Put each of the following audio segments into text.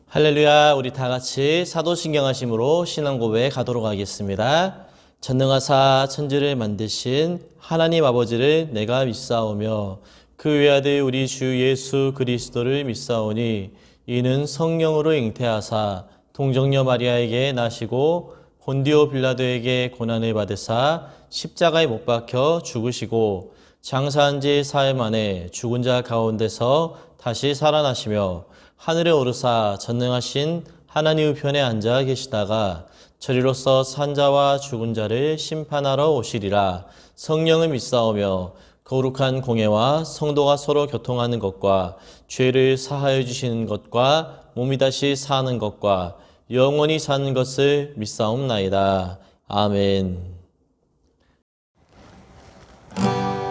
할렐루야. 우리 다 같이 사도신경하심으로 신앙 고백 가도록 하겠습니다. 전능하사 천지를 만드신 하나님 아버지를 내가 믿사오며 그 외아들 우리 주 예수 그리스도를 믿사오니 이는 성령으로 잉태하사 동정녀 마리아에게 나시고 본디오 빌라도에게 고난을 받으사 십자가에 못 박혀 죽으시고 장사한 지 사흘 만에 죽은 자 가운데서 다시 살아나시며 하늘에 오르사 전능하신 하나님 우편에 앉아 계시다가 저리로서 산자와 죽은 자를 심판하러 오시리라. 성령을 믿사오며 거룩한 공예와 성도가 서로 교통하는 것과 죄를 사하여 주시는 것과 몸이 다시 사는 것과 영원히 사는 것을 믿사옵나이다. 아멘.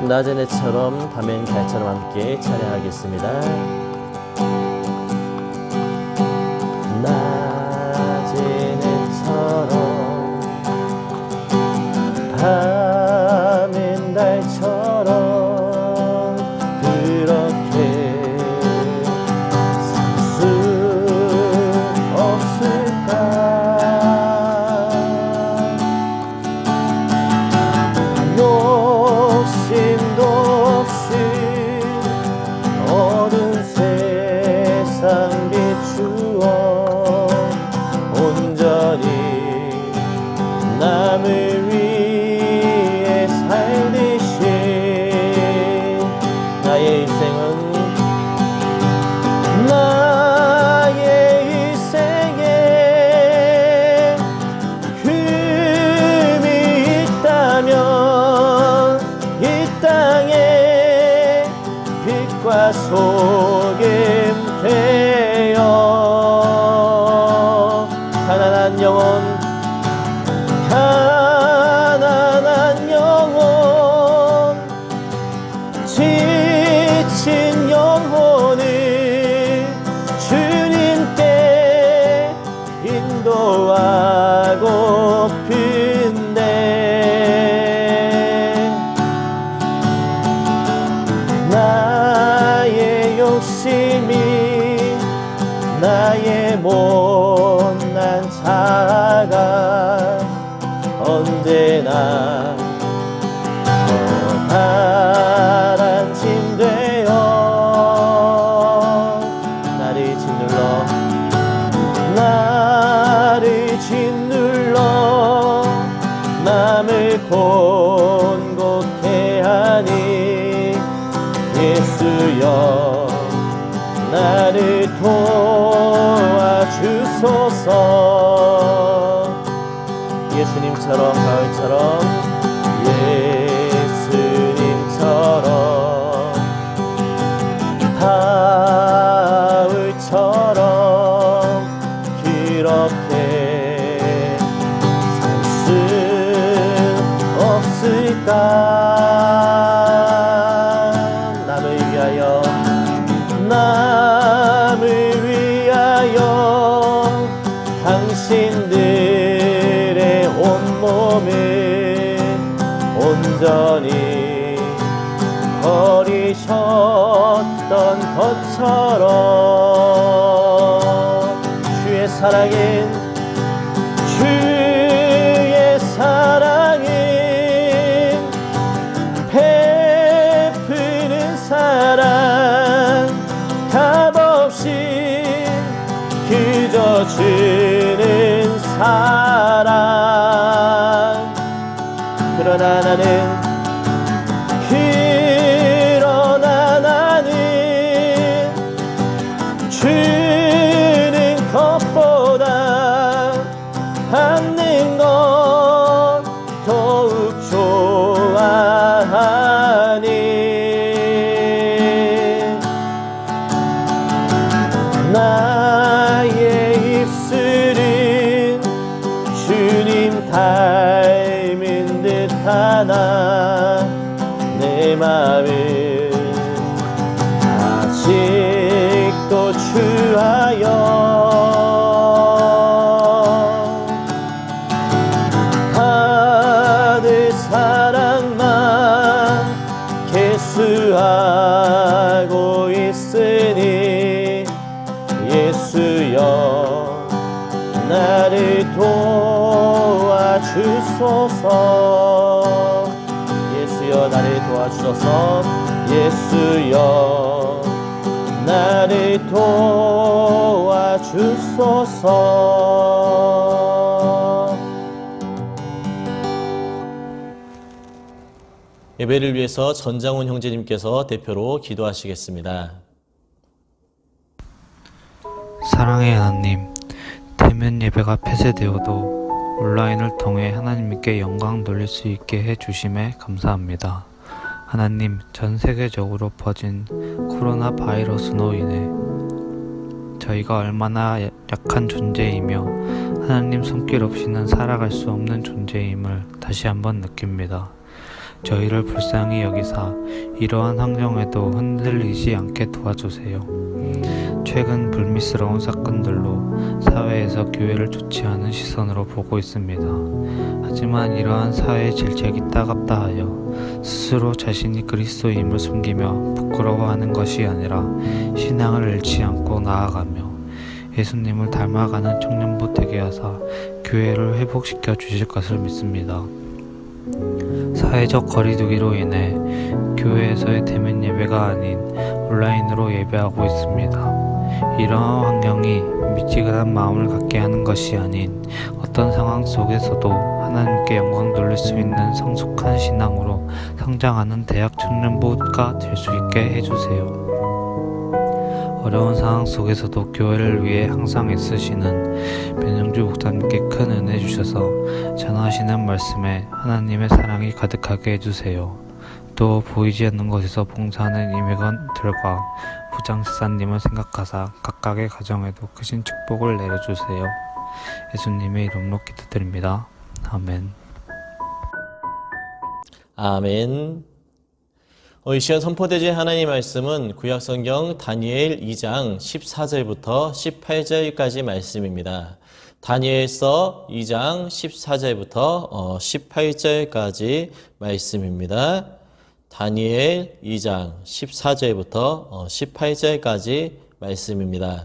낮은 해처럼 밤엔 달처럼 함께 찬양하겠습니다. 낮은 해처럼 밤엔 달처럼 그렇게 살 수 없을까. 욕심도 없이 어두운 세상 비추어 남을 위해 살듯이 나의 인생에 흠이 있다면 이 땅에 빛과 소금 되어 가난한 영혼 지친 영혼을 주님께 인도하고픈데 나의 욕심이 나의 못난 자가 언제나 커다란 짐 되어 나를 짓눌러 맘을 곤곡해 하니 예수여 나를 도와주소서. 예수님처럼 가을처럼 예수님처럼 가을처럼 그렇게 살 수 없을까. 남을 위하여 당신들의 온몸을 온전히 버리셨던 것처럼 주의 사랑은 베푸는 사랑 값없이 그저 주는 사랑. 그러나 나는 주는 것보다 받는 것 더욱 좋아하니 나의 입술은 예수여 나를 도와주소서. 예수여 나를 도와주소서. 예수여 나를 도와주소서. 예배를 위해서 전장훈 형제님께서 대표로 기도하시겠습니다. 사랑의 하나님, 대면 예배가 폐쇄되어도 온라인을 통해 하나님께 영광 돌릴 수 있게 해주심에 감사합니다. 하나님, 전 세계적으로 퍼진 코로나 바이러스로 인해 저희가 얼마나 약한 존재이며 하나님 손길 없이는 살아갈 수 없는 존재임을 다시 한번 느낍니다. 저희를 불쌍히 여기사 이러한 환경에도 흔들리지 않게 도와주세요. 최근 불미스러운 사건들로 사회에서 교회를 좋지 않은 시선으로 보고 있습니다. 하지만 이러한 사회의 질책이 따갑다 하여 스스로 자신이 그리스도임을 숨기며 부끄러워하는 것이 아니라 신앙을 잃지 않고 나아가며 예수님을 닮아가는 청년부 되게 하사 교회를 회복시켜 주실 것을 믿습니다. 사회적 거리두기로 인해 교회에서의 대면 예배가 아닌 온라인으로 예배하고 있습니다. 이러한 환경이 미지근한 마음을 갖게 하는 것이 아닌 어떤 상황 속에서도 하나님께 영광 돌릴 수 있는 성숙한 신앙으로 성장하는 대학 청년부가 될 수 있게 해주세요. 어려운 상황 속에서도 교회를 위해 항상 애쓰시는 변영주 목사님께 큰 은혜 주셔서 전하시는 말씀에 하나님의 사랑이 가득하게 해주세요. 또 보이지 않는 곳에서 봉사하는 임직원들과 부장집사님을 생각하사 각각의 가정에도 크신 축복을 내려주세요. 예수님의 이름으로 기도드립니다. 아멘. 아멘. 이 시간 선포되신 하나님의 말씀은 구약성경 다니엘 2장 14절부터 18절까지 말씀입니다. 다니엘서 2장 14절부터 18절까지 말씀입니다. 다니엘 2장 14절부터 18절까지 말씀입니다.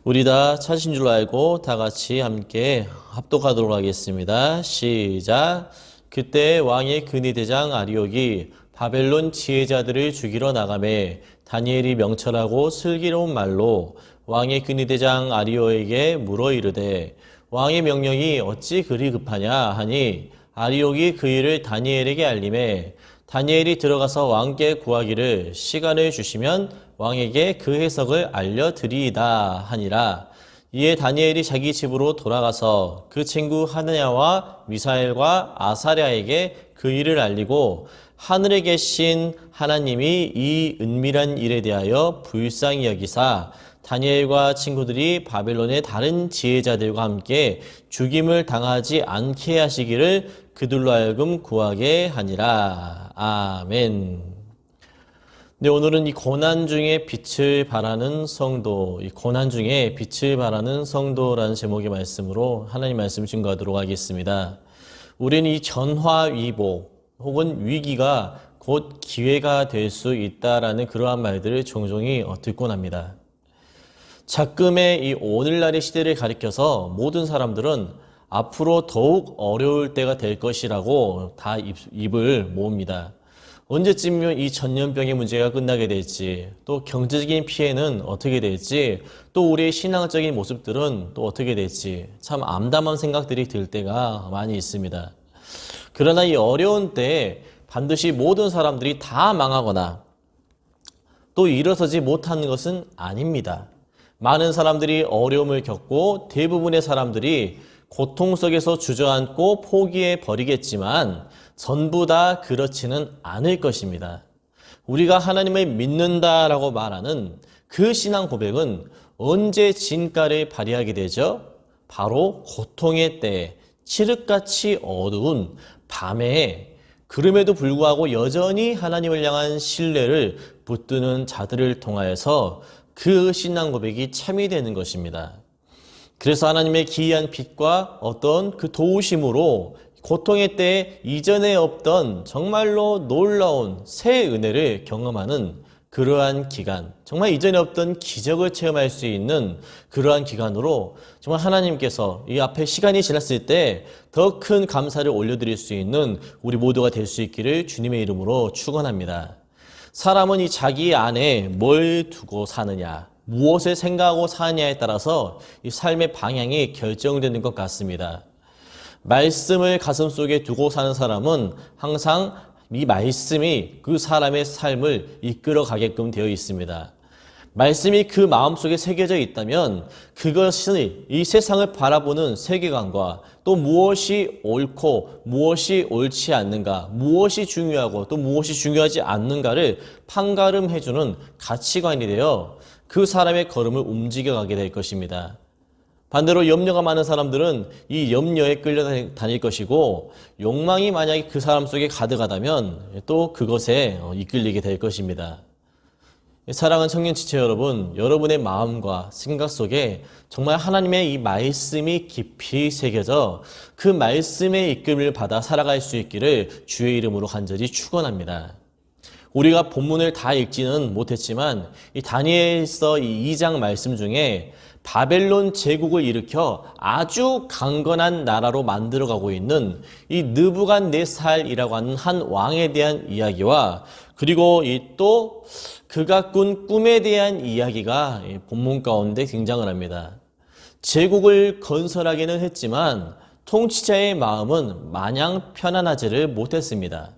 우리 다 찾으신 줄 알고 다 같이 함께 합독하도록 하겠습니다. 시작. 그때 왕의 근위대장 아리옥이 바벨론 지혜자들을 죽이러 나가매 다니엘이 명철하고 슬기로운 말로 왕의 근위대장 아리옥에게 물어 이르되 왕의 명령이 어찌 그리 급하냐 하니 아리옥이 그 일을 다니엘에게 알림해 다니엘이 들어가서 왕께 구하기를 시간을 주시면 왕에게 그 해석을 알려드리이다 하니라. 이에 다니엘이 자기 집으로 돌아가서 그 친구 하느냐와 미사엘과 아사랴에게 그 일을 알리고 하늘에 계신 하나님이 이 은밀한 일에 대하여 불쌍히 여기사 다니엘과 친구들이 바벨론의 다른 지혜자들과 함께 죽임을 당하지 않게 하시기를 그들로 하여금 구하게 하니라. 아멘. 네, 오늘은 이 고난 중에 빛을 발하는 성도, 이 고난 중에 빛을 발하는 성도라는 제목의 말씀으로 하나님 말씀 증거하도록 하겠습니다. 우리는 이 전화위복 혹은 위기가 곧 기회가 될 수 있다라는 그러한 말들을 종종이 듣곤 합니다. 작금의 이 오늘날의 시대를 가리켜서 모든 사람들은 앞으로 더욱 어려울 때가 될 것이라고 다 입을 모읍니다. 언제쯤이면 이 전염병의 문제가 끝나게 될지, 또 경제적인 피해는 어떻게 될지, 또 우리의 신앙적인 모습들은 또 어떻게 될지 참 암담한 생각들이 들 때가 많이 있습니다. 그러나 이 어려운 때에 반드시 모든 사람들이 다 망하거나 또 일어서지 못하는 것은 아닙니다. 많은 사람들이 어려움을 겪고 대부분의 사람들이 고통 속에서 주저앉고 포기해 버리겠지만 전부 다 그렇지는 않을 것입니다. 우리가 하나님을 믿는다라고 말하는 그 신앙 고백은 언제 진가를 발휘하게 되죠? 바로 고통의 때에, 칠흑같이 어두운 밤에, 그럼에도 불구하고 여전히 하나님을 향한 신뢰를 붙드는 자들을 통하여서 그 신앙 고백이 참이 되는 것입니다. 그래서 하나님의 기이한 빛과 어떤 그 도우심으로 고통의 때에 이전에 없던 정말로 놀라운 새 은혜를 경험하는 그러한 기간, 정말 이전에 없던 기적을 체험할 수 있는 그러한 기간으로 정말 하나님께서 이 앞에 시간이 지났을 때 더 큰 감사를 올려드릴 수 있는 우리 모두가 될 수 있기를 주님의 이름으로 축원합니다. 사람은 이 자기 안에 뭘 두고 사느냐, 무엇을 생각하고 사느냐에 따라서 이 삶의 방향이 결정되는 것 같습니다. 말씀을 가슴속에 두고 사는 사람은 항상 이 말씀이 그 사람의 삶을 이끌어 가게끔 되어 있습니다. 말씀이 그 마음속에 새겨져 있다면 그것이 이 세상을 바라보는 세계관과 또 무엇이 옳고 무엇이 옳지 않는가, 무엇이 중요하고 또 무엇이 중요하지 않는가를 판가름해주는 가치관이 되어 그 사람의 걸음을 움직여가게 될 것입니다. 반대로 염려가 많은 사람들은 이 염려에 끌려다닐 것이고 욕망이 만약에 그 사람 속에 가득하다면 또 그것에 이끌리게 될 것입니다. 사랑하는 청년 지체 여러분, 여러분의 마음과 생각 속에 정말 하나님의 이 말씀이 깊이 새겨져 그 말씀의 이끌림을 받아 살아갈 수 있기를 주의 이름으로 간절히 축원합니다. 우리가 본문을 다 읽지는 못했지만 이 다니엘서 이 2장 말씀 중에 바벨론 제국을 일으켜 아주 강건한 나라로 만들어가고 있는 이 느부갓네살이라고 하는 한 왕에 대한 이야기와 그리고 이 또 그가 꾼 꿈에 대한 이야기가 본문 가운데 등장을 합니다. 제국을 건설하기는 했지만 통치자의 마음은 마냥 편안하지를 못했습니다.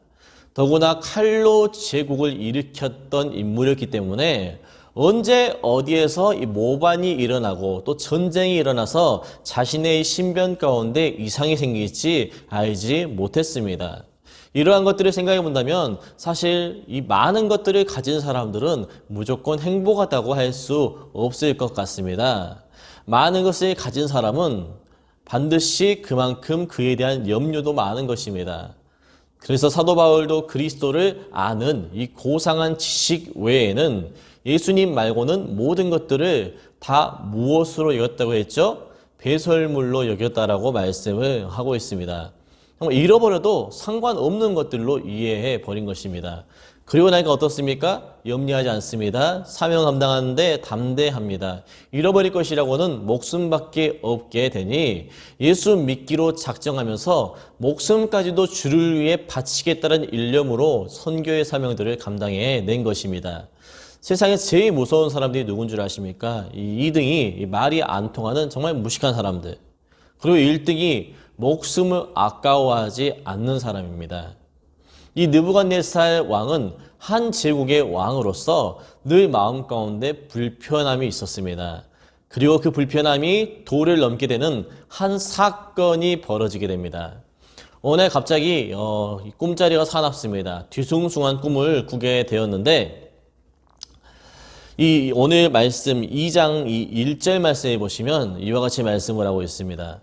더구나 칼로 제국을 일으켰던 인물이었기 때문에 언제 어디에서 이 모반이 일어나고 또 전쟁이 일어나서 자신의 신변 가운데 이상이 생길지 알지 못했습니다. 이러한 것들을 생각해 본다면 사실 이 많은 것들을 가진 사람들은 무조건 행복하다고 할 수 없을 것 같습니다. 많은 것을 가진 사람은 반드시 그만큼 그에 대한 염려도 많은 것입니다. 그래서 사도 바울도 그리스도를 아는 이 고상한 지식 외에는 예수님 말고는 모든 것들을 다 무엇으로 여겼다고 했죠? 배설물로 여겼다라고 말씀을 하고 있습니다. 잃어버려도 상관없는 것들로 이해해 버린 것입니다. 그리고 나니까 어떻습니까? 염려하지 않습니다. 사명 감당하는데 담대합니다. 잃어버릴 것이라고는 목숨밖에 없게 되니 예수 믿기로 작정하면서 목숨까지도 주를 위해 바치겠다는 일념으로 선교의 사명들을 감당해 낸 것입니다. 세상에 제일 무서운 사람들이 누군 줄 아십니까? 이 2등이 말이 안 통하는 정말 무식한 사람들. 그리고 1등이 목숨을 아까워하지 않는 사람입니다. 이 느부갓네살 왕은 한 제국의 왕으로서 늘 마음 가운데 불편함이 있었습니다. 그리고 그 불편함이 도를 넘게 되는 한 사건이 벌어지게 됩니다. 어느 날 갑자기 꿈자리가 사납습니다. 뒤숭숭한 꿈을 꾸게 되었는데 이 오늘 말씀 2장 1절 말씀에 보시면 이와 같이 말씀을 하고 있습니다.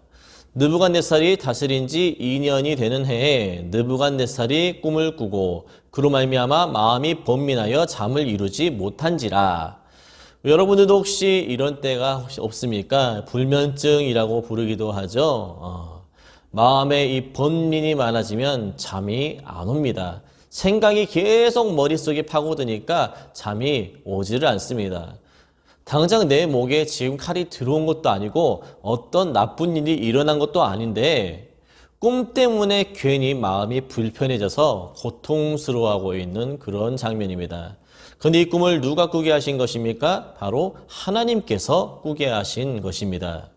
느부갓네살이 다스린 지 2년이 되는 해에 느부갓네살이 꿈을 꾸고 그로 말미암아 마음이 번민하여 잠을 이루지 못한지라. 여러분들도 혹시 이런 때가 혹시 없습니까? 불면증이라고 부르기도 하죠. 마음에 이 번민이 많아지면 잠이 안 옵니다. 생각이 계속 머릿속에 파고드니까 잠이 오지를 않습니다. 당장 내 목에 지금 칼이 들어온 것도 아니고 어떤 나쁜 일이 일어난 것도 아닌데 꿈 때문에 괜히 마음이 불편해져서 고통스러워하고 있는 그런 장면입니다. 그런데 이 꿈을 누가 꾸게 하신 것입니까? 바로 하나님께서 꾸게 하신 것입니다.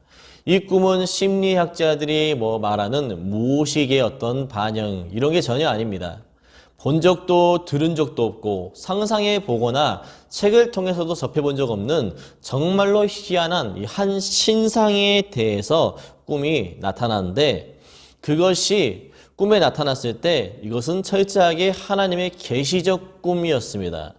이 꿈은 심리학자들이 말하는 무의식의 어떤 반영 이런 게 전혀 아닙니다. 본 적도 들은 적도 없고 상상해 보거나 책을 통해서도 접해본 적 없는 정말로 희한한 한 신상에 대해서 꿈이 나타나는데 그것이 꿈에 나타났을 때 이것은 철저하게 하나님의 계시적 꿈이었습니다.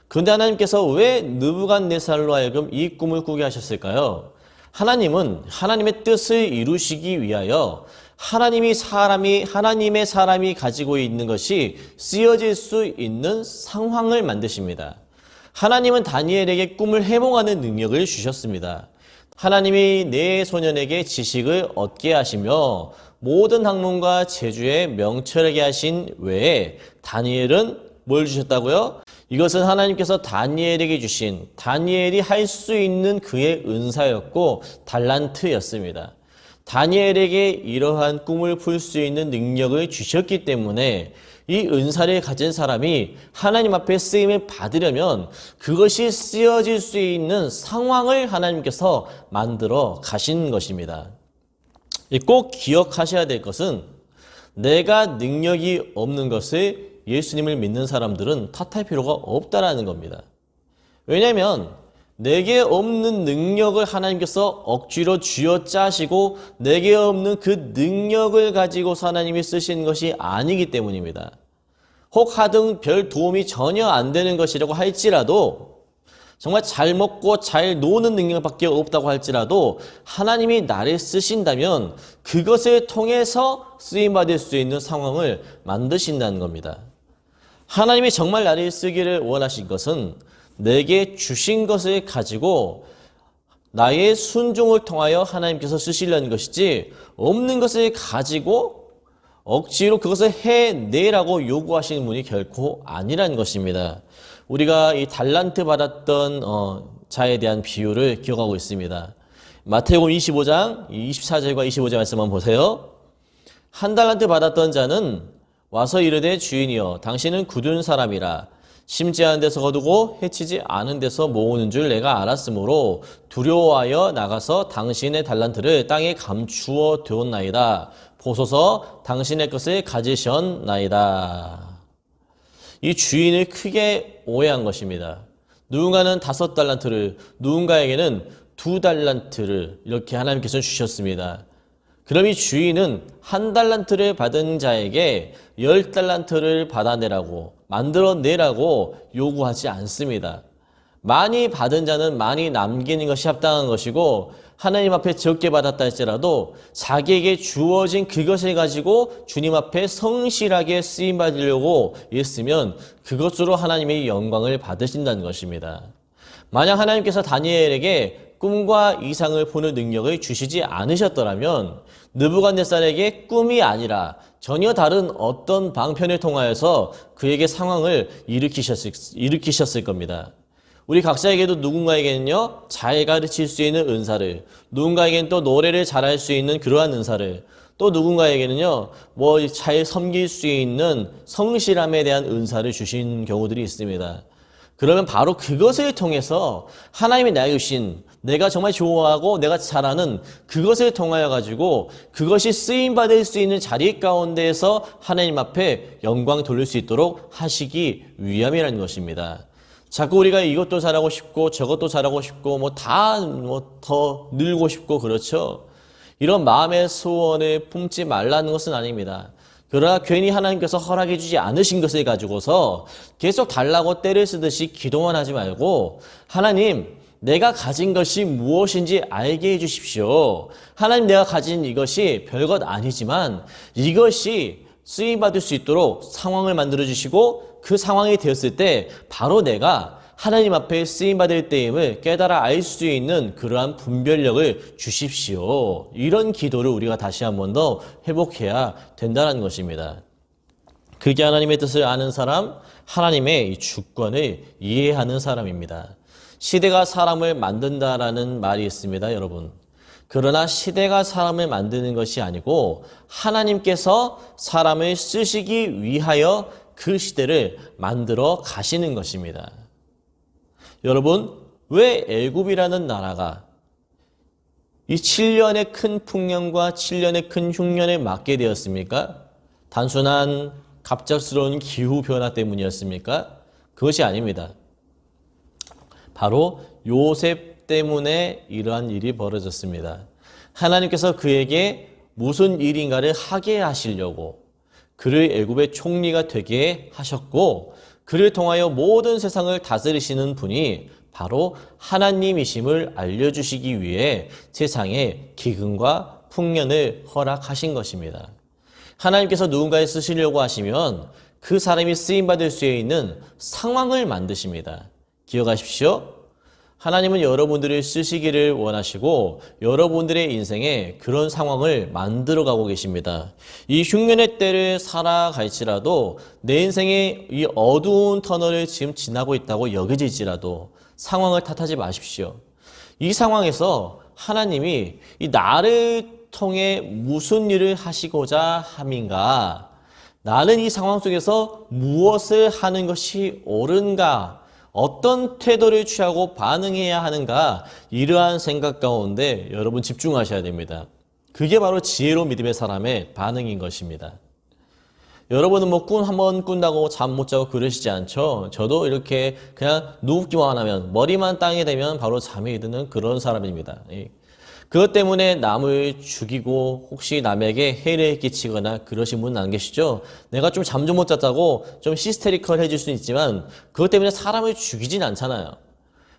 그런데 하나님께서 왜 느부갓네살로 하여금 이 꿈을 꾸게 하셨을까요? 하나님은 하나님의 뜻을 이루시기 위하여 하나님의 사람이 가지고 있는 것이 쓰여질 수 있는 상황을 만드십니다. 하나님은 다니엘에게 꿈을 해몽하는 능력을 주셨습니다. 하나님이 네 소년에게 지식을 얻게 하시며 모든 학문과 재주에 명철하게 하신 외에 다니엘은 뭘 주셨다고요? 이것은 하나님께서 다니엘에게 주신 다니엘이 할 수 있는 그의 은사였고 달란트였습니다. 다니엘에게 이러한 꿈을 풀 수 있는 능력을 주셨기 때문에 이 은사를 가진 사람이 하나님 앞에 쓰임을 받으려면 그것이 쓰여질 수 있는 상황을 하나님께서 만들어 가신 것입니다. 꼭 기억하셔야 될 것은 내가 능력이 없는 것을 예수님을 믿는 사람들은 탓할 필요가 없다라는 겁니다. 왜냐하면 내게 없는 능력을 하나님께서 억지로 쥐어짜시고 내게 없는 그 능력을 가지고 하나님이 쓰시는 것이 아니기 때문입니다. 혹 하등 별 도움이 전혀 안 되는 것이라고 할지라도 정말 잘 먹고 잘 노는 능력밖에 없다고 할지라도 하나님이 나를 쓰신다면 그것을 통해서 쓰임받을 수 있는 상황을 만드신다는 겁니다. 하나님이 정말 나를 쓰기를 원하신 것은 내게 주신 것을 가지고 나의 순종을 통하여 하나님께서 쓰시려는 것이지 없는 것을 가지고 억지로 그것을 해내라고 요구하시는 분이 결코 아니라는 것입니다. 우리가 이 달란트 받았던 자에 대한 비유를 기억하고 있습니다. 마태복음 25장 24절과 25절 말씀 한번 보세요. 한 달란트 받았던 자는 와서 이르되 주인이여 당신은 굳은 사람이라 심지 않은 데서 거두고 해치지 않은 데서 모으는 줄 내가 알았으므로 두려워하여 나가서 당신의 달란트를 땅에 감추어 두었나이다. 보소서 당신의 것을 가지셨나이다. 이 주인을 크게 오해한 것입니다. 누군가는 5달란트를, 누군가에게는 2달란트를 이렇게 하나님께서 주셨습니다. 그럼 이 주인은 1달란트를 받은 자에게 10달란트를 받아내라고 만들어내라고 요구하지 않습니다. 많이 받은 자는 많이 남기는 것이 합당한 것이고 하나님 앞에 적게 받았다 할지라도 자기에게 주어진 그것을 가지고 주님 앞에 성실하게 쓰임받으려고 했으면 그것으로 하나님의 영광을 받으신다는 것입니다. 만약 하나님께서 다니엘에게 꿈과 이상을 보는 능력을 주시지 않으셨더라면 느부갓네살에게 꿈이 아니라 전혀 다른 어떤 방편을 통하여서 그에게 상황을 일으키셨을 겁니다. 우리 각자에게도 누군가에게는요, 잘 가르칠 수 있는 은사를, 누군가에게는 또 노래를 잘할 수 있는 그러한 은사를, 또 누군가에게는요, 잘 섬길 수 있는 성실함에 대한 은사를 주신 경우들이 있습니다. 그러면 바로 그것을 통해서 하나님이 나에게 주신 내가 정말 좋아하고 내가 잘하는 그것을 통하여 가지고 그것이 쓰임받을 수 있는 자리 가운데에서 하나님 앞에 영광 돌릴 수 있도록 하시기 위함이라는 것입니다. 자꾸 우리가 이것도 잘하고 싶고 저것도 잘하고 싶고 더 늘고 싶고 그렇죠. 이런 마음의 소원을 품지 말라는 것은 아닙니다. 그러나 괜히 하나님께서 허락해 주지 않으신 것을 가지고서 계속 달라고 때를 쓰듯이 기도만 하지 말고 하나님 내가 가진 것이 무엇인지 알게 해 주십시오. 하나님 내가 가진 이것이 별것 아니지만 이것이 쓰임받을 수 있도록 상황을 만들어 주시고 그 상황이 되었을 때 바로 내가 하나님 앞에 쓰임받을 때임을 깨달아 알 수 있는 그러한 분별력을 주십시오. 이런 기도를 우리가 다시 한 번 더 회복해야 된다는 것입니다. 그게 하나님의 뜻을 아는 사람, 하나님의 주권을 이해하는 사람입니다. 시대가 사람을 만든다라는 말이 있습니다, 여러분. 그러나 시대가 사람을 만드는 것이 아니고 하나님께서 사람을 쓰시기 위하여 그 시대를 만들어 가시는 것입니다. 여러분, 왜 애굽이라는 나라가 이 7년의 큰 풍년과 7년의 큰 흉년에 맞게 되었습니까? 단순한 갑작스러운 기후 변화 때문이었습니까? 그것이 아닙니다. 바로 요셉 때문에 이러한 일이 벌어졌습니다. 하나님께서 그에게 무슨 일인가를 하게 하시려고 그를 애굽의 총리가 되게 하셨고 그를 통하여 모든 세상을 다스리시는 분이 바로 하나님이심을 알려주시기 위해 세상에 기근과 풍년을 허락하신 것입니다. 하나님께서 누군가를 쓰시려고 하시면 그 사람이 쓰임받을 수 있는 상황을 만드십니다. 기억하십시오. 하나님은 여러분들을 쓰시기를 원하시고 여러분들의 인생에 그런 상황을 만들어가고 계십니다. 이 흉년의 때를 살아갈지라도 내 인생에 이 어두운 터널을 지금 지나고 있다고 여겨질지라도 상황을 탓하지 마십시오. 이 상황에서 하나님이 이 나를 통해 무슨 일을 하시고자 함인가? 나는 이 상황 속에서 무엇을 하는 것이 옳은가? 어떤 태도를 취하고 반응해야 하는가? 이러한 생각 가운데 여러분 집중하셔야 됩니다. 그게 바로 지혜로운 믿음의 사람의 반응인 것입니다. 여러분은 뭐 꿈 한번 꾼다고 잠 못 자고 그러시지 않죠? 저도 이렇게 그냥 누우기만 하면 머리만 땅에 대면 바로 잠이 드는 그런 사람입니다. 그것 때문에 남을 죽이고 혹시 남에게 해를 끼치거나 그러신 분은 안 계시죠? 내가 좀 잠 좀 못 잤다고 좀 히스테리컬 해질 수는 있지만 그것 때문에 사람을 죽이진 않잖아요.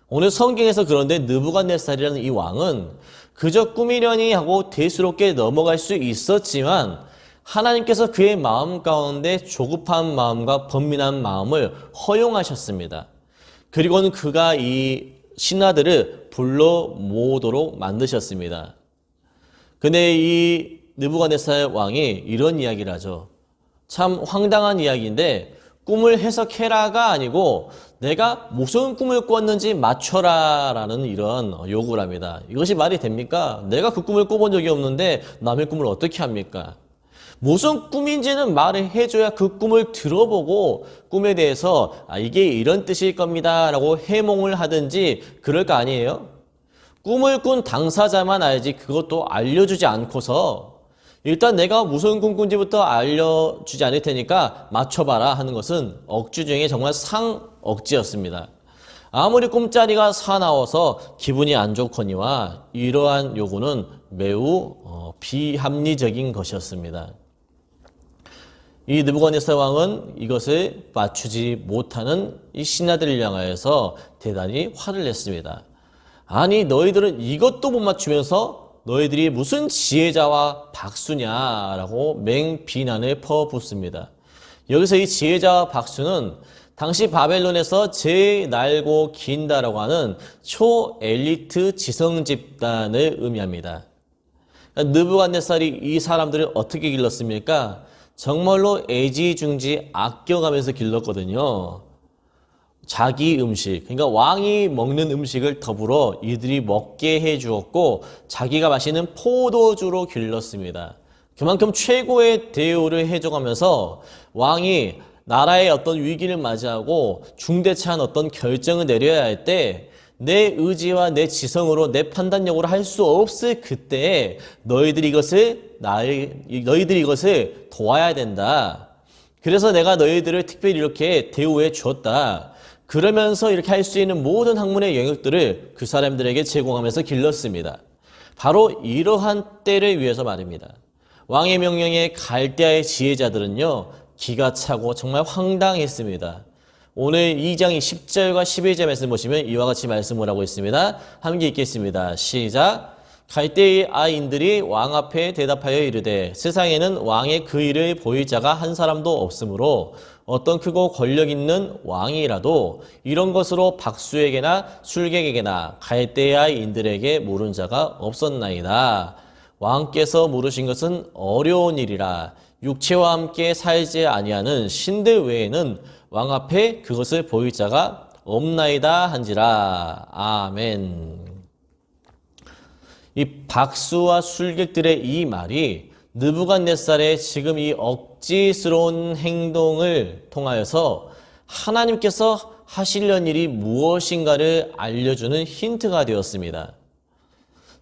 오늘 성경에서 그런데 느부갓네살이라는 이 왕은 그저 꿈이려니 하고 대수롭게 넘어갈 수 있었지만 하나님께서 그의 마음 가운데 조급한 마음과 번민한 마음을 허용하셨습니다. 그리고는 그가 이 신하들을 불러 모으도록 만드셨습니다. 근데 이 느부갓네살 왕이 이런 이야기를 하죠. 참 황당한 이야기인데 꿈을 해석해라가 아니고 내가 무슨 꿈을 꿨는지 맞춰라 라는 이런 요구를 합니다. 이것이 말이 됩니까? 내가 그 꿈을 꿔본 적이 없는데 남의 꿈을 어떻게 합니까? 무슨 꿈인지는 말을 해줘야 그 꿈을 들어보고 꿈에 대해서 이게 이런 뜻일 겁니다 라고 해몽을 하든지 그럴 거 아니에요? 꿈을 꾼 당사자만 알지 그것도 알려주지 않고서 일단 내가 무슨 꿈 꾼지부터 알려주지 않을 테니까 맞춰봐라 하는 것은 억지 중에 정말 상억지였습니다. 아무리 꿈자리가 사나워서 기분이 안 좋거니와 이러한 요구는 매우 비합리적인 것이었습니다. 이 느부갓네살 왕은 이것을 맞추지 못하는 이 신하들을 향하여서 대단히 화를 냈습니다. 아니 너희들은 이것도 못 맞추면서 너희들이 무슨 지혜자와 박수냐라고 맹비난을 퍼붓습니다. 여기서 이 지혜자와 박수는 당시 바벨론에서 제일 날고 긴다라고 하는 초엘리트 지성 집단을 의미합니다. 느부갓네살이 이 사람들을 어떻게 길렀습니까? 정말로 애지중지 아껴가면서 길렀거든요. 자기 음식, 그러니까 왕이 먹는 음식을 더불어 이들이 먹게 해주었고 자기가 마시는 포도주로 길렀습니다. 그만큼 최고의 대우를 해줘가면서 왕이 나라의 어떤 위기를 맞이하고 중대차한 어떤 결정을 내려야 할 때 내 의지와 내 지성으로 내 판단력으로 할 수 없을 그때에 너희들이 이것을 도와야 된다. 그래서 내가 너희들을 특별히 이렇게 대우해 주었다. 그러면서 이렇게 할 수 있는 모든 학문의 영역들을 그 사람들에게 제공하면서 길렀습니다. 바로 이러한 때를 위해서 말입니다. 왕의 명령에 갈대아의 지혜자들은요. 기가 차고 정말 황당했습니다. 오늘 2장 10절과 11절 말씀 보시면 이와 같이 말씀을 하고 있습니다. 함께 읽겠습니다. 시작. 갈대의 아인들이 왕 앞에 대답하여 이르되 세상에는 왕의 그 일을 보일 자가 한 사람도 없으므로 어떤 크고 권력 있는 왕이라도 이런 것으로 박수에게나 술객에게나 갈대의 아인들에게 물은 자가 없었나이다. 왕께서 물으신 것은 어려운 일이라 육체와 함께 살지 아니하는 신들 외에는 왕 앞에 그것을 보일 자가 없나이다 한지라. 아멘. 이 박수와 술객들의 이 말이 느부갓네살의 지금 이 억지스러운 행동을 통하여서 하나님께서 하시려는 일이 무엇인가를 알려주는 힌트가 되었습니다.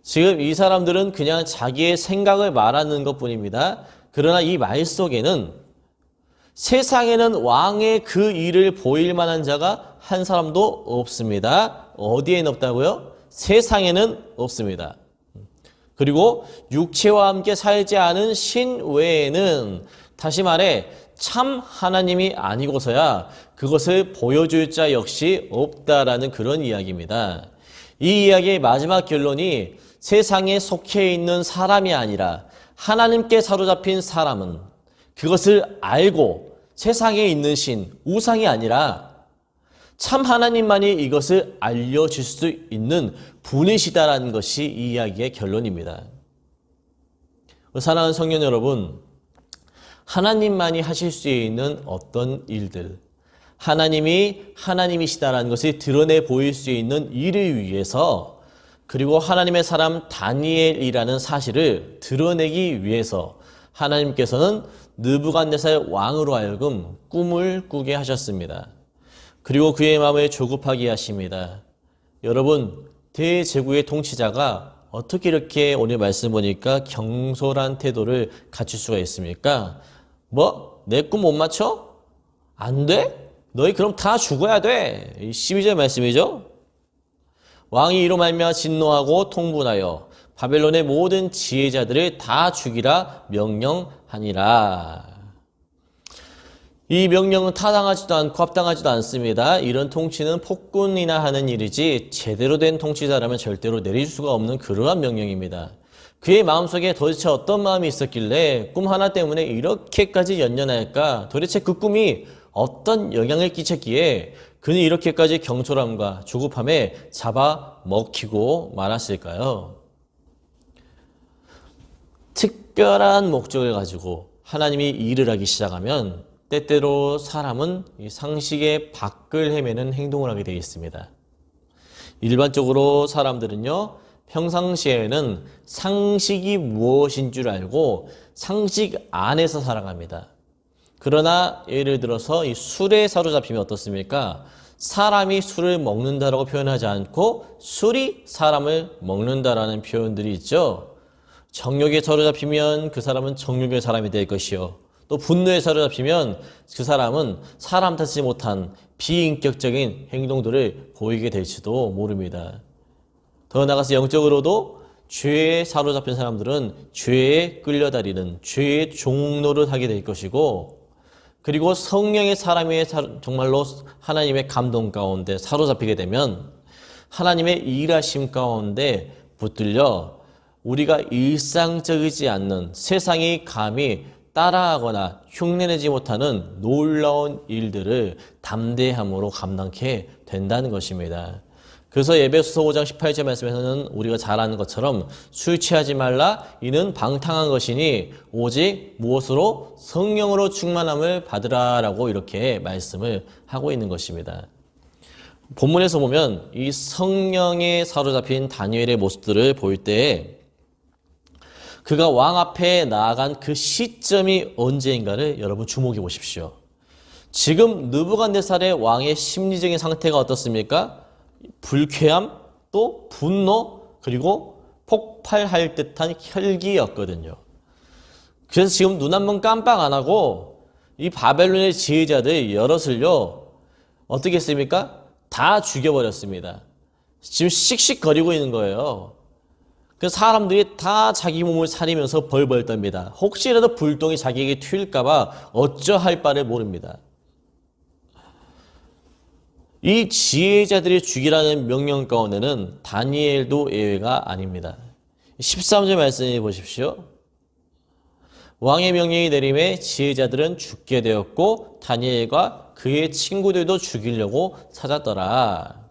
지금 이 사람들은 그냥 자기의 생각을 말하는 것뿐입니다. 그러나 이 말 속에는 세상에는 왕의 그 일을 보일 만한 자가 한 사람도 없습니다. 어디에는 없다고요? 세상에는 없습니다. 그리고 육체와 함께 살지 않은 신 외에는 다시 말해 참 하나님이 아니고서야 그것을 보여줄 자 역시 없다라는 그런 이야기입니다. 이 이야기의 마지막 결론이 세상에 속해 있는 사람이 아니라 하나님께 사로잡힌 사람은 그것을 알고 세상에 있는 신, 우상이 아니라 참 하나님만이 이것을 알려줄 수 있는 분이시다라는 것이 이 이야기의 결론입니다. 사랑하는 성년 여러분, 하나님만이 하실 수 있는 어떤 일들, 하나님이 하나님이시다라는 것을 드러내 보일 수 있는 일을 위해서, 그리고 하나님의 사람 다니엘이라는 사실을 드러내기 위해서 하나님께서는 느부갓네살 왕으로 하여금 꿈을 꾸게 하셨습니다. 그리고 그의 마음을 조급하게 하십니다. 여러분, 대제국의 통치자가 어떻게 이렇게 오늘 말씀 보니까 경솔한 태도를 갖출 수가 있습니까? 뭐? 내 꿈 못 맞춰? 안 돼? 너희 그럼 다 죽어야 돼. 12절 말씀이죠. 왕이 이로 말미암아 진노하고 통분하여 바벨론의 모든 지혜자들을 다 죽이라 명령하니라. 이 명령은 타당하지도 않고 합당하지도 않습니다. 이런 통치는 폭군이나 하는 일이지 제대로 된 통치자라면 절대로 내릴 수가 없는 그러한 명령입니다. 그의 마음속에 도대체 어떤 마음이 있었길래 꿈 하나 때문에 이렇게까지 연연할까? 도대체 그 꿈이 어떤 영향을 끼쳤기에 그는 이렇게까지 경솔함과 조급함에 잡아먹히고 말았을까요? 특별한 목적을 가지고 하나님이 일을 하기 시작하면 때때로 사람은 상식의 밖을 헤매는 행동을 하게 되어 있습니다. 일반적으로 사람들은요, 평상시에는 상식이 무엇인 줄 알고 상식 안에서 살아갑니다. 그러나 예를 들어서 이 술에 사로잡히면 어떻습니까? 사람이 술을 먹는다라고 표현하지 않고 술이 사람을 먹는다라는 표현들이 있죠. 정욕에 사로잡히면 그 사람은 정욕의 사람이 될 것이요. 또 분노에 사로잡히면 그 사람은 사람 탓지 못한 비인격적인 행동들을 보이게 될지도 모릅니다. 더 나아가서 영적으로도 죄에 사로잡힌 사람들은 죄에 끌려다니는 죄의 종노를 하게 될 것이고, 그리고 성령의 사람이 정말로 하나님의 감동 가운데 사로잡히게 되면 하나님의 일하심 가운데 붙들려 우리가 일상적이지 않는, 세상이 감히 따라하거나 흉내내지 못하는 놀라운 일들을 담대함으로 감당케 된다는 것입니다. 그래서 에베소서 5장 18절 말씀에서는 우리가 잘 아는 것처럼 술 취하지 말라, 이는 방탕한 것이니 오직 무엇으로? 성령으로 충만함을 받으라라고 이렇게 말씀을 하고 있는 것입니다. 본문에서 보면 이 성령에 사로잡힌 다니엘의 모습들을 볼 때에 그가 왕 앞에 나아간 그 시점이 언제인가를 여러분 주목해 보십시오. 지금 느부갓네살의 왕의 심리적인 상태가 어떻습니까? 불쾌함, 또 분노, 그리고 폭발할 듯한 혈기였거든요. 그래서 지금 눈 한 번 깜빡 안 하고 이 바벨론의 지혜자들 여럿을요, 어떻게 했습니까? 다 죽여버렸습니다. 지금 씩씩거리고 있는 거예요. 그래서 사람들이 다 자기 몸을 사리면서 벌벌 떱니다. 혹시라도 불똥이 자기에게 튈까봐 어쩌할 바를 모릅니다. 이 지혜자들이 죽이라는 명령 가운데는 다니엘도 예외가 아닙니다. 13절 말씀해 보십시오. 왕의 명령이 내림에 지혜자들은 죽게 되었고 다니엘과 그의 친구들도 죽이려고 찾았더라.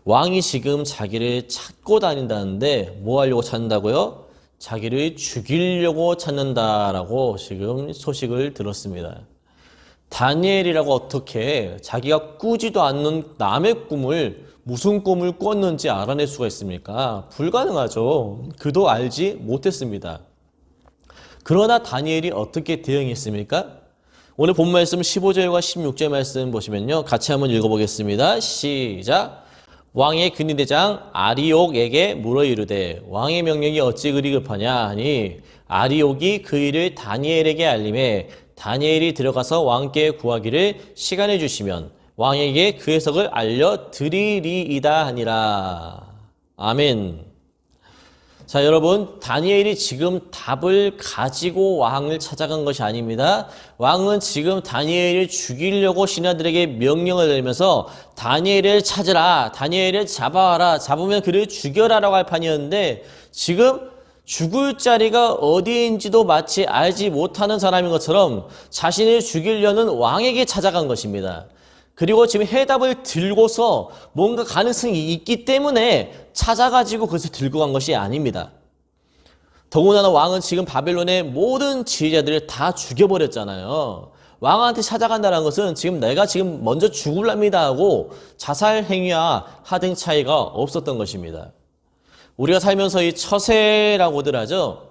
왕이 지금 자기를 찾고 다닌다는데 뭐 하려고 찾는다고요? 자기를 죽이려고 찾는다라고 지금 소식을 들었습니다. 다니엘이라고 어떻게 자기가 꾸지도 않는 남의 꿈을 무슨 꿈을 꿨는지 알아낼 수가 있습니까? 불가능하죠. 그도 알지 못했습니다. 그러나 다니엘이 어떻게 대응했습니까? 오늘 본 말씀 15절과 16절 말씀 보시면요, 같이 한번 읽어보겠습니다. 시작! 왕의 근위대장 아리옥에게 물어 이르되 왕의 명령이 어찌 그리 급하냐 하니 아리옥이 그 일을 다니엘에게 알림해 다니엘이 들어가서 왕께 구하기를 시간을 주시면 왕에게 그 해석을 알려드리리이다 하니라. 아멘. 자, 여러분, 다니엘이 지금 답을 가지고 왕을 찾아간 것이 아닙니다. 왕은 지금 다니엘을 죽이려고 신하들에게 명령을 내리면서 다니엘을 찾으라, 다니엘을 잡아와라, 잡으면 그를 죽여라라고 할 판이었는데 지금 죽을 자리가 어디인지도 마치 알지 못하는 사람인 것처럼 자신을 죽이려는 왕에게 찾아간 것입니다. 그리고 지금 해답을 들고서 뭔가 가능성이 있기 때문에 찾아가지고 그것을 들고 간 것이 아닙니다. 더군다나 왕은 지금 바벨론의 모든 지휘자들을 다 죽여버렸잖아요. 왕한테 찾아간다는 것은 지금 내가 지금 먼저 죽을랍니다 하고 자살 행위와 하등 차이가 없었던 것입니다. 우리가 살면서 이 처세라고들 하죠.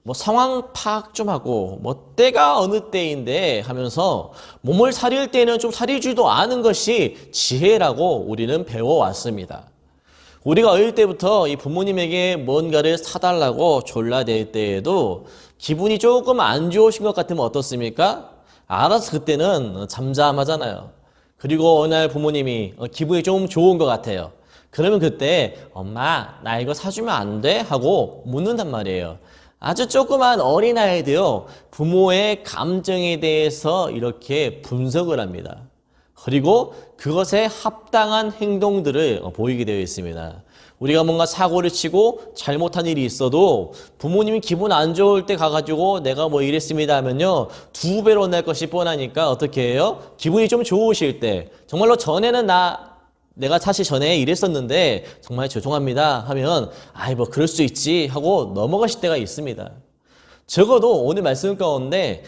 뭐 상황 파악 좀 하고 뭐 때가 어느 때인데 하면서 몸을 사릴 때는 좀 사리지도 않은 것이 지혜라고 우리는 배워왔습니다. 우리가 어릴 때부터 이 부모님에게 뭔가를 사달라고 졸라댈 때에도 기분이 조금 안 좋으신 것 같으면 어떻습니까? 알아서 그때는 잠잠하잖아요. 그리고 어느 날 부모님이 기분이 좀 좋은 것 같아요. 그러면 그때 엄마 나 이거 사주면 안 돼? 하고 묻는단 말이에요. 아주 조그만 어린아이도요, 부모의 감정에 대해서 이렇게 분석을 합니다. 그리고 그것에 합당한 행동들을 보이게 되어 있습니다. 우리가 뭔가 사고를 치고 잘못한 일이 있어도 부모님이 기분 안 좋을 때 가가지고 내가 뭐 이랬습니다 하면요, 2배로 낼 것이 뻔하니까 어떻게 해요? 기분이 좀 좋으실 때, 정말로 전에는 내가 사실 전에 이랬었는데 정말 죄송합니다 하면 아이 뭐 그럴 수 있지 하고 넘어가실 때가 있습니다. 적어도 오늘 말씀 가운데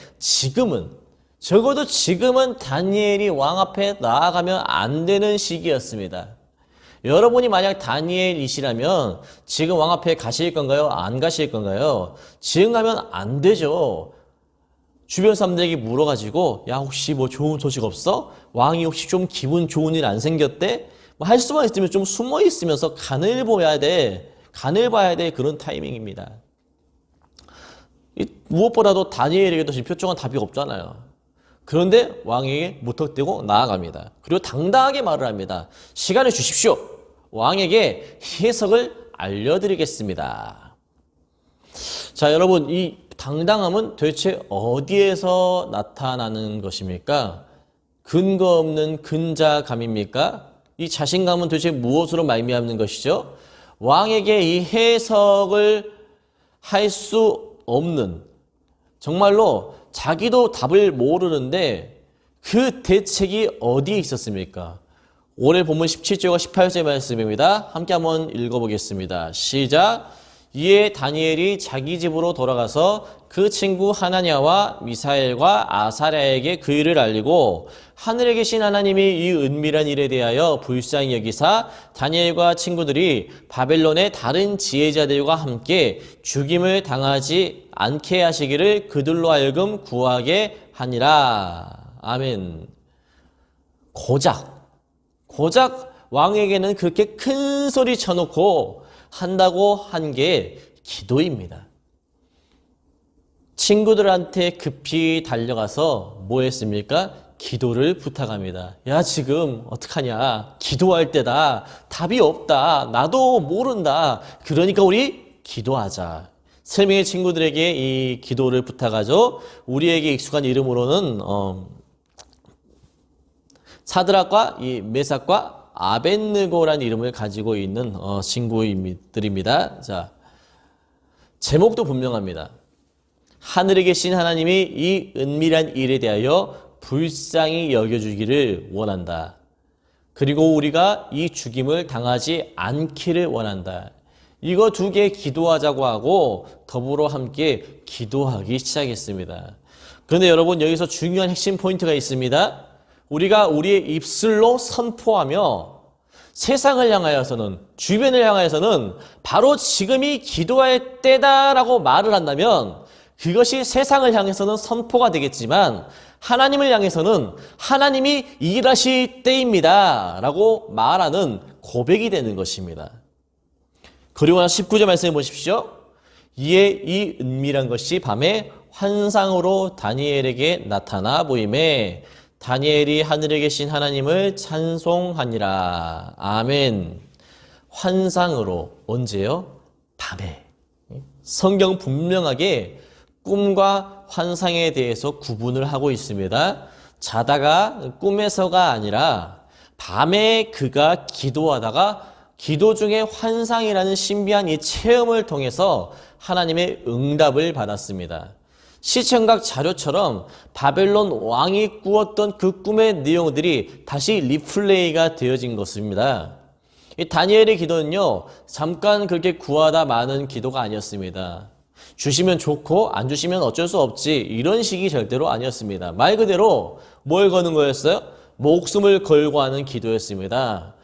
적어도 지금은 다니엘이 왕 앞에 나아가면 안 되는 시기였습니다. 여러분이 만약 다니엘이시라면 지금 왕 앞에 가실 건가요? 안 가실 건가요? 지금 가면 안 되죠. 주변 사람들에게 물어가지고 야 혹시 뭐 좋은 소식 없어? 왕이 혹시 좀 기분 좋은 일 안 생겼대? 뭐 할 수만 있으면 좀 숨어 있으면서 간을 봐야 돼 그런 타이밍입니다. 무엇보다도 다니엘에게도 지금 표정한 답이 없잖아요. 그런데 왕에게 무턱대고 나아갑니다. 그리고 당당하게 말을 합니다. 시간을 주십시오. 왕에게 해석을 알려드리겠습니다. 자, 여러분, 이 당당함은 도대체 어디에서 나타나는 것입니까? 근거 없는 근자감입니까? 이 자신감은 도대체 무엇으로 말미암는 것이죠? 왕에게 이 해석을 할 수 없는, 정말로 자기도 답을 모르는데 그 대책이 어디에 있었습니까? 오늘 본문 17절과 18절 말씀입니다. 함께 한번 읽어보겠습니다. 시작! 이에 다니엘이 자기 집으로 돌아가서 그 친구 하나냐와 미사엘과 아사랴에게 그 일을 알리고 하늘에 계신 하나님이 이 은밀한 일에 대하여 불쌍히 여기사 다니엘과 친구들이 바벨론의 다른 지혜자들과 함께 죽임을 당하지 않게 하시기를 그들로 하여금 구하게 하니라. 아멘. 고작 왕에게는 그렇게 큰 소리 쳐놓고 한다고 한 게 기도입니다. 친구들한테 급히 달려가서 뭐 했습니까? 기도를 부탁합니다. 야, 지금 어떡하냐? 기도할 때다. 답이 없다. 나도 모른다. 그러니까 우리 기도하자. 3명의 친구들에게 이 기도를 부탁하죠. 우리에게 익숙한 이름으로는 사드락과 이 메삭과 아벳느고라는 이름을 가지고 있는 친구들입니다. 자, 제목도 분명합니다. 하늘에 계신 하나님이 이 은밀한 일에 대하여 불쌍히 여겨주기를 원한다. 그리고 우리가 이 죽임을 당하지 않기를 원한다. 이거 2개 기도하자고 하고 더불어 함께 기도하기 시작했습니다. 그런데 여러분, 여기서 중요한 핵심 포인트가 있습니다. 우리가 우리의 입술로 선포하며 세상을 향하여서는, 주변을 향하여서는 바로 지금이 기도할 때다라고 말을 한다면 그것이 세상을 향해서는 선포가 되겠지만 하나님을 향해서는 하나님이 일하실 때입니다 라고 말하는 고백이 되는 것입니다. 그리고 19절 말씀해 보십시오. 이에 이 은밀한 것이 밤에 환상으로 다니엘에게 나타나 보이매 다니엘이 하늘에 계신 하나님을 찬송하니라. 아멘. 환상으로. 언제요? 밤에. 성경 분명하게 꿈과 환상에 대해서 구분을 하고 있습니다. 자다가 꿈에서가 아니라 밤에 그가 기도하다가 기도 중에 환상이라는 신비한 이 체험을 통해서 하나님의 응답을 받았습니다. 시청각 자료처럼 바벨론 왕이 꾸었던 그 꿈의 내용들이 다시 리플레이가 되어진 것입니다. 이 다니엘의 기도는요, 잠깐 그렇게 구하다 마는 기도가 아니었습니다. 주시면 좋고 안 주시면 어쩔 수 없지, 이런 식이 절대로 아니었습니다. 말 그대로 뭘 거는 거였어요? 목숨을 걸고 하는 기도였습니다.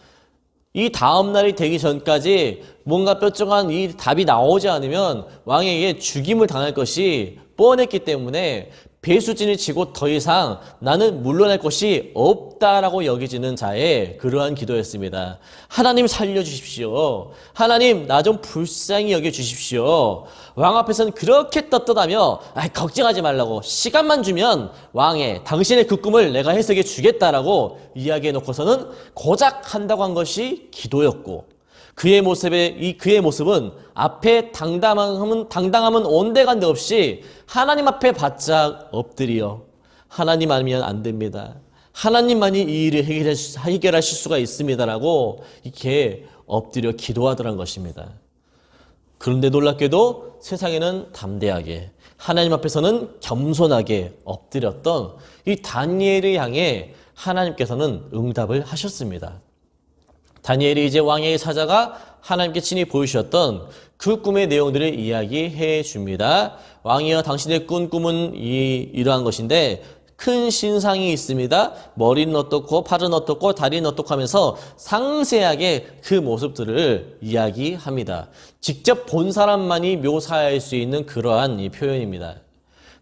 이 다음 날이 되기 전까지 뭔가 뾰족한 이 답이 나오지 않으면 왕에게 죽임을 당할 것이 뻔했기 때문에 배수진을 치고 더 이상 나는 물러날 것이 없다라고 여기지는 자의 그러한 기도였습니다. 하나님 살려주십시오. 하나님 나 좀 불쌍히 여겨주십시오. 왕 앞에서는 그렇게 떳떳하며 걱정하지 말라고, 시간만 주면 왕의 당신의 그 꿈을 내가 해석해 주겠다라고 이야기해 놓고서는 고작 한다고 한 것이 기도였고, 그의 모습은 앞에 당당함은 온데간데 없이 하나님 앞에 바짝 엎드려 하나님 아니면 안 됩니다. 하나님만이 이 일을 해결하실 수가 있습니다라고 이렇게 엎드려 기도하더란 것입니다. 그런데 놀랍게도 세상에는 담대하게, 하나님 앞에서는 겸손하게 엎드렸던 이 다니엘을 향해 하나님께서는 응답을 하셨습니다. 다니엘이 이제 왕에게 찾아가 하나님께 친히 보여주셨던 그 꿈의 내용들을 이야기해 줍니다. 왕이여, 당신의 꾼 꿈은 이러한 것인데 큰 신상이 있습니다. 머리는 어떻고 팔은 어떻고 다리는 어떻고 하면서 상세하게 그 모습들을 이야기합니다. 직접 본 사람만이 묘사할 수 있는 그러한 이 표현입니다.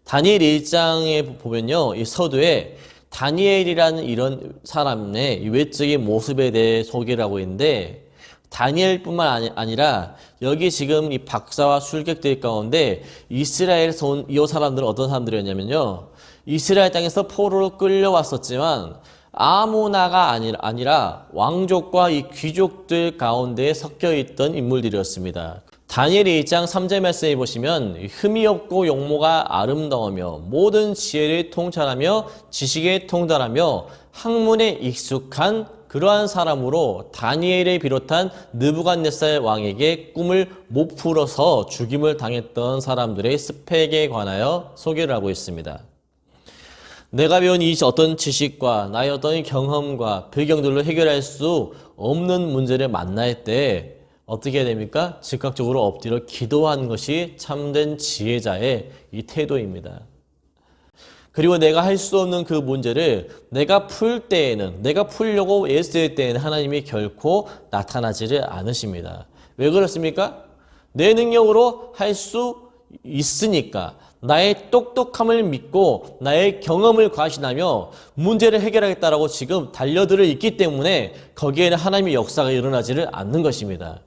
다니엘 1장에 보면요, 이 서두에 다니엘이라는 이런 사람의 외적인 모습에 대해 소개를 하고 있는데, 다니엘뿐만 아니라 여기 지금 이 박사와 술객들 가운데 이스라엘에서 온 이 사람들은 어떤 사람들이었냐면요, 이스라엘 땅에서 포로로 끌려왔었지만 아무나가 아니라 왕족과 이 귀족들 가운데 섞여 있던 인물들이었습니다. 다니엘 1장 3절 말씀에 보시면 흠이 없고 용모가 아름다우며 모든 지혜를 통찰하며 지식에 통달하며 학문에 익숙한 그러한 사람으로 다니엘을 비롯한 느부갓네살 왕에게 꿈을 못 풀어서 죽임을 당했던 사람들의 스펙에 관하여 소개를 하고 있습니다. 내가 배운 이 어떤 지식과 나의 어떤 경험과 배경들로 해결할 수 없는 문제를 만날 때 어떻게 해야 됩니까? 즉각적으로 엎드려 기도하는 것이 참된 지혜자의 이 태도입니다. 그리고 내가 할 수 없는 그 문제를 내가 풀려고 애쓸 때에는 하나님이 결코 나타나지를 않으십니다. 왜 그렇습니까? 내 능력으로 할 수 있으니까, 나의 똑똑함을 믿고 나의 경험을 과신하며 문제를 해결하겠다라고 지금 달려들어 있기 때문에 거기에는 하나님의 역사가 일어나지를 않는 것입니다.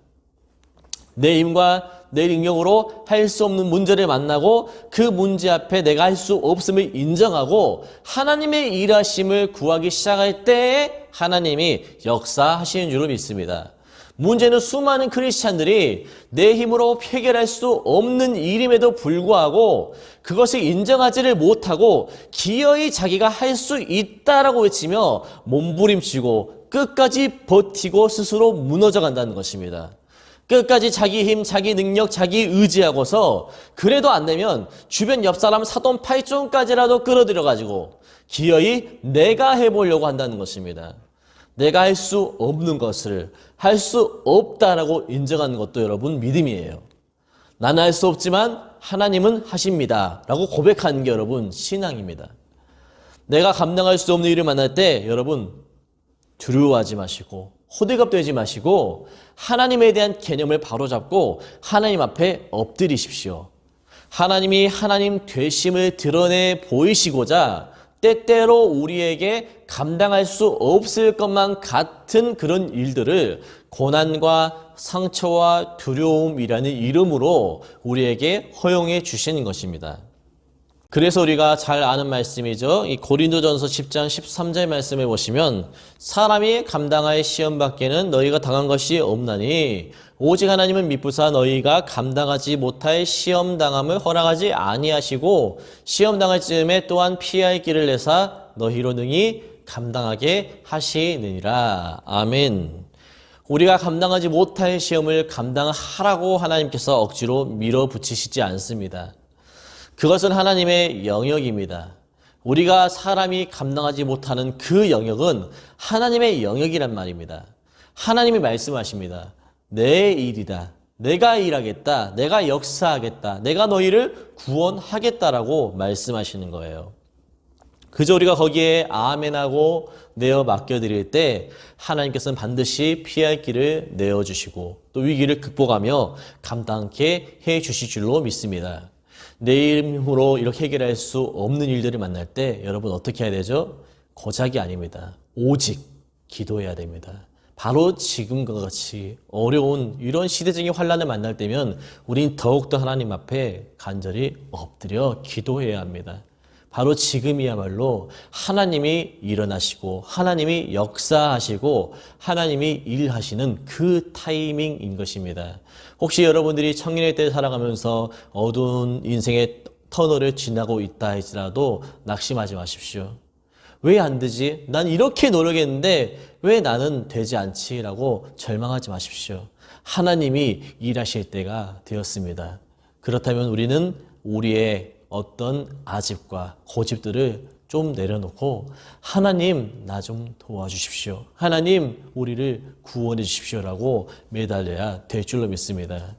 내 힘과 내 능력으로 할 수 없는 문제를 만나고 그 문제 앞에 내가 할 수 없음을 인정하고 하나님의 일하심을 구하기 시작할 때에 하나님이 역사하시는 줄을 믿습니다. 문제는 수많은 크리스찬들이 내 힘으로 해결할 수 없는 일임에도 불구하고 그것을 인정하지를 못하고 기어이 자기가 할 수 있다라고 외치며 몸부림치고 끝까지 버티고 스스로 무너져 간다는 것입니다. 끝까지 자기 힘, 자기 능력, 자기 의지하고서 그래도 안 되면 주변 옆 사람 사돈 팔촌까지라도 끌어들여가지고 기어이 내가 해보려고 한다는 것입니다. 내가 할 수 없는 것을 할 수 없다라고 인정하는 것도 여러분 믿음이에요. 나는 할 수 없지만 하나님은 하십니다 라고 고백하는 게 여러분 신앙입니다. 내가 감당할 수 없는 일을 만날 때 여러분 두려워하지 마시고 호들갑되지 마시고 하나님에 대한 개념을 바로잡고 하나님 앞에 엎드리십시오. 하나님이 하나님 되심을 드러내 보이시고자 때때로 우리에게 감당할 수 없을 것만 같은 그런 일들을 고난과 상처와 두려움이라는 이름으로 우리에게 허용해 주시는 것입니다. 그래서 우리가 잘 아는 말씀이죠. 이 고린도전서 10장 13절 말씀에 보시면 사람이 감당할 시험 밖에는 너희가 당한 것이 없나니 오직 하나님은 미쁘사 너희가 감당하지 못할 시험 당함을 허락하지 아니하시고 시험 당할 즈음에 또한 피할 길을 내사 너희로 능히 감당하게 하시느니라. 아멘. 우리가 감당하지 못할 시험을 감당하라고 하나님께서 억지로 밀어붙이시지 않습니다. 그것은 하나님의 영역입니다. 우리가 사람이 감당하지 못하는 그 영역은 하나님의 영역이란 말입니다. 하나님이 말씀하십니다. 내 일이다. 내가 일하겠다. 내가 역사하겠다. 내가 너희를 구원하겠다라고 말씀하시는 거예요. 그저 우리가 거기에 아멘하고 내어 맡겨드릴 때 하나님께서는 반드시 피할 길을 내어주시고 또 위기를 극복하며 감당케 해주실 줄로 믿습니다. 내 힘으로 이렇게 해결할 수 없는 일들을 만날 때 여러분 어떻게 해야 되죠? 고작이 아닙니다. 오직 기도해야 됩니다. 바로 지금과 같이 어려운 이런 시대적인 환란을 만날 때면 우린 더욱더 하나님 앞에 간절히 엎드려 기도해야 합니다. 바로 지금이야말로 하나님이 일어나시고 하나님이 역사하시고 하나님이 일하시는 그 타이밍인 것입니다. 혹시 여러분들이 청년의 때 살아가면서 어두운 인생의 터널을 지나고 있다 할지라도 낙심하지 마십시오. 왜 안 되지? 난 이렇게 노력했는데 왜 나는 되지 않지? 라고 절망하지 마십시오. 하나님이 일하실 때가 되었습니다. 그렇다면 우리는 우리의 어떤 아집과 고집들을 좀 내려놓고 하나님 나 좀 도와주십시오. 하나님 우리를 구원해 주십시오라고 매달려야 될 줄로 믿습니다.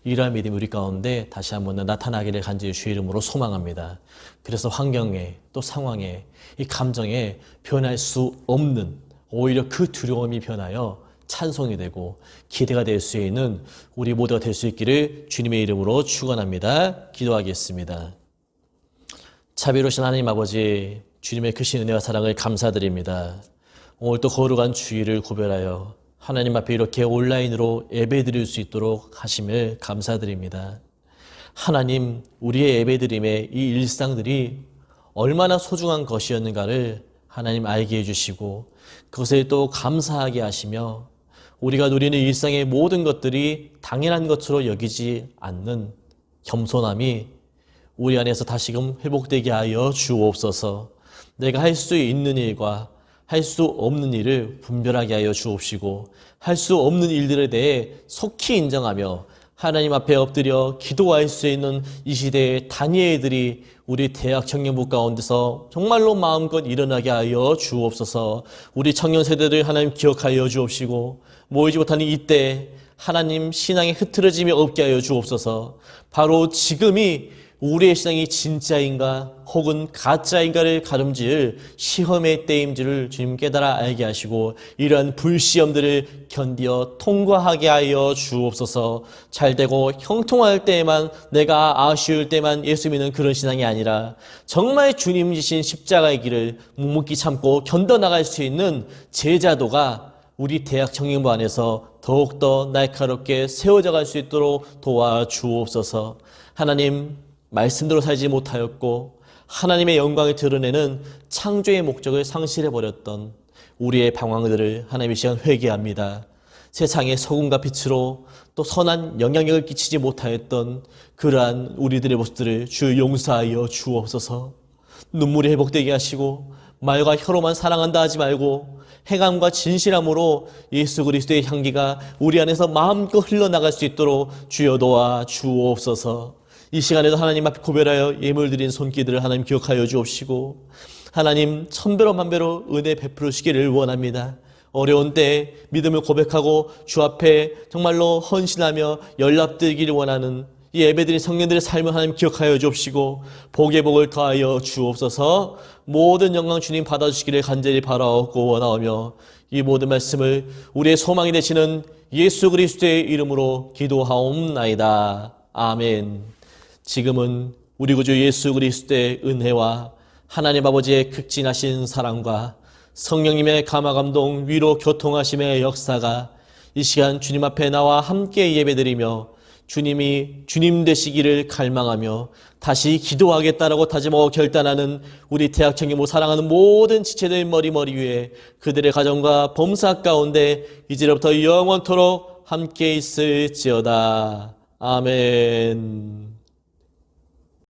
이러한 믿음이 우리 가운데 다시 한번 나타나기를 간절히 주의 이름으로 소망합니다. 그래서 환경에 또 상황에 이 감정에 변할 수 없는 오히려 그 두려움이 변하여 찬송이 되고 기대가 될 수 있는 우리 모두가 될 수 있기를 주님의 이름으로 축원합니다. 기도하겠습니다. 자비로우신 하나님 아버지, 주님의 크신 은혜와 사랑을 감사드립니다. 오늘 또 거룩한 주일을 구별하여 하나님 앞에 이렇게 온라인으로 예배드릴 수 있도록 하심을 감사드립니다. 하나님, 우리의 예배드림의 이 일상들이 얼마나 소중한 것이었는가를 하나님 알게 해주시고 그것을 또 감사하게 하시며 우리가 누리는 일상의 모든 것들이 당연한 것으로 여기지 않는 겸손함이 우리 안에서 다시금 회복되게 하여 주옵소서. 내가 할 수 있는 일과 할 수 없는 일을 분별하게 하여 주옵시고 할 수 없는 일들에 대해 속히 인정하며 하나님 앞에 엎드려 기도할 수 있는 이 시대의 다니엘들이 우리 대학 청년부 가운데서 정말로 마음껏 일어나게 하여 주옵소서. 우리 청년 세대들 하나님 기억하여 주옵시고 모이지 못하는 이때 하나님 신앙의 흐트러짐이 없게 하여 주옵소서. 바로 지금이 우리의 신앙이 진짜인가 혹은 가짜인가를 가름질 시험의 때임지를 주님 깨달아 알게 하시고 이러한 불시험들을 견디어 통과하게 하여 주옵소서. 잘되고 형통할 때에만 내가 아쉬울 때만 예수 믿는 그런 신앙이 아니라 정말 주님 지신 십자가의 길을 묵묵히 참고 견뎌나갈 수 있는 제자도가 우리 대학 청년부 안에서 더욱더 날카롭게 세워져 갈 수 있도록 도와주옵소서. 하나님, 말씀대로 살지 못하였고 하나님의 영광을 드러내는 창조의 목적을 상실해버렸던 우리의 방황들을 하나님 이 시간 회개합니다. 세상의 소금과 빛으로 또 선한 영향력을 끼치지 못하였던 그러한 우리들의 모습들을 주 용서하여 주옵소서. 눈물이 회복되게 하시고 말과 혀로만 사랑한다 하지 말고 행함과 진실함으로 예수 그리스도의 향기가 우리 안에서 마음껏 흘러나갈 수 있도록 주여 도와 주옵소서. 이 시간에도 하나님 앞에 고별하여 예물 드린 손길들을 하나님 기억하여 주옵시고 하나님 천배로 만배로 은혜 베풀으시기를 원합니다. 어려운 때에 믿음을 고백하고 주 앞에 정말로 헌신하며 연락드리기를 원하는 이 예배드린 성령들의 삶을 하나님 기억하여 주옵시고 복의 복을 더하여 주옵소서. 모든 영광 주님 받아주시기를 간절히 바라옵고 원하오며 이 모든 말씀을 우리의 소망이 되시는 예수 그리스도의 이름으로 기도하옵나이다. 아멘. 지금은 우리 구주 예수 그리스도의 은혜와 하나님 아버지의 극진하신 사랑과 성령님의 감화감동 위로 교통하심의 역사가 이 시간 주님 앞에 나와 함께 예배드리며 주님이 주님 되시기를 갈망하며 다시 기도하겠다라고 다짐하고 결단하는 우리 대학 청년부 사랑하는 모든 지체들 머리 위에 그들의 가정과 범사 가운데 이제로부터 영원토록 함께 있을지어다. 아멘.